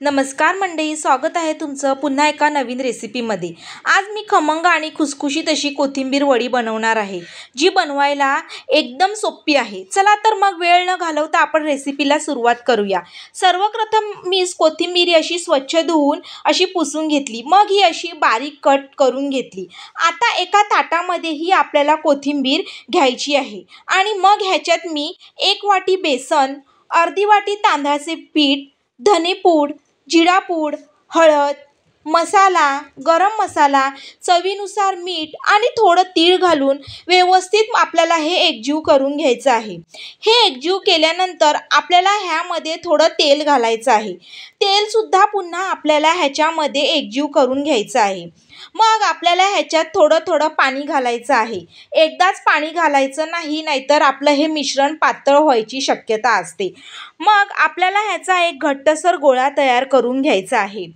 नमस्कार मंडळी, स्वागत आहे तुमचं पुन्हा एका नवीन रेसिपीमध्ये। आज मी खमंग आणि खुसखुशीत अशी कोथिंबीर वडी बनवणार आहे, जी बनवायला एकदम सोपी आहे। चला तर मग वेळ न घालवता आपण रेसिपीला सुरुवात करूया। सर्वप्रथम मी कोथिंबीर अशी स्वच्छ धुवून अशी पुसून घेतली, मग ही अशी बारीक कट करून घेतली। आता एका ताटामध्ये ही आपल्याला कोथिंबीर घ्यायची आहे आणि मग ह्याच्यात मी 1 वाटी बेसन, अर्धी वाटी तांदळाचे पीठ, धनेपूड, जिरापूड, हळद, मसाला, गरम मसाला, चवीनुसार मीठ आणि थोडं तीळ घालून व्यवस्थित आपल्याला हे एकजीव करून घ्यायचं आहे। हे एकजीव केल्यानंतर आपल्याला ह्यामध्ये थोडं तेल घालायचं आहे। तेलसुद्धा पुन्हा आपल्याला ह्याच्यामध्ये एकजीव करून घ्यायचं आहे। मग आपल्याला ह्याच्यात थोडं थोडं पाणी घालायचं आहे। एकदाच पाणी घालायचं नाही, नाहीतर आपलं हे मिश्रण पातळ व्हायची शक्यता असते। मग आपल्याला ह्याचा एक घट्टसर गोळा तयार करून घ्यायचा आहे।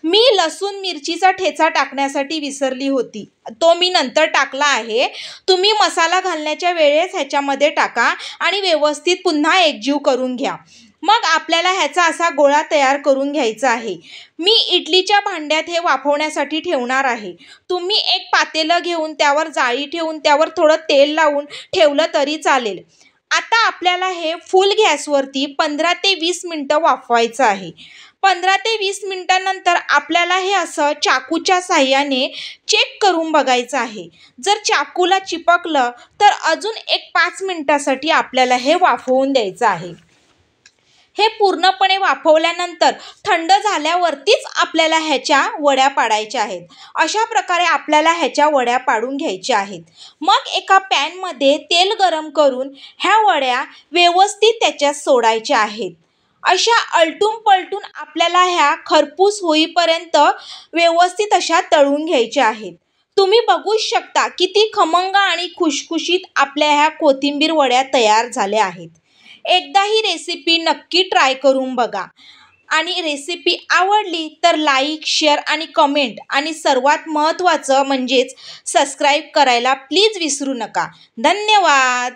मी लसूण मिरचीचा ठेचा टाकण्यासाठी विसरली होती, तो मी नंतर टाकला आहे। तुम्ही मसाला घालण्याच्या वेळेस ह्याच्यामध्ये टाका आणि व्यवस्थित पुन्हा एकजीव करून घ्या। मग आपल्याला ह्याचा असा गोळा तयार करून घ्यायचा आहे। मी इडलीच्या भांड्यात हे वाफवण्यासाठी ठेवणार आहे। तुम्ही एक पातेलं घेऊन त्यावर जाळी ठेवून त्यावर थोडं तेल लावून ठेवलं तरी चालेल। आता आपल्याला हे फुल गॅसवरती 15 ते 20 मिनिटं वाफवायचं आहे। 15 ते 20 मिनिटांनंतर आपल्याला हे असं चाकूच्या साहाय्याने चेक करून बघायचं आहे। जर चाकूला चिपकलं तर अजून एक 5 मिनिटासाठी आपल्याला हे वाफवून द्यायचं आहे। हे पूर्णपणे वाफवल्यानंतर थंड झाल्यावरतीच आपल्याला ह्याच्या वड्या पाडायच्या आहेत। अशा प्रकारे आपल्याला ह्याच्या वड्या पाडून घ्यायच्या आहेत। मग एका पॅनमध्ये तेल गरम करून ह्या वड्या व्यवस्थित त्याच्यात सोडायच्या आहेत। अशा आलटून पलटून आपल्याला ह्या खरपूस होईपर्यंत व्यवस्थित अशा तळून घ्यायच्या आहेत। तुम्ही बघू शकता किती खमंग आणि खुशखुशीत आपल्या ह्या कोथिंबीर वड्या तयार झाल्या आहेत। एकदा ही रेसिपी नक्की ट्राय करून बघा आणि रेसिपी आवडली तर लाईक, शेअर आणि कमेंट आणि सर्वात महत्त्वाचं म्हणजेच सबस्क्राईब करायला प्लीज विसरू नका। धन्यवाद।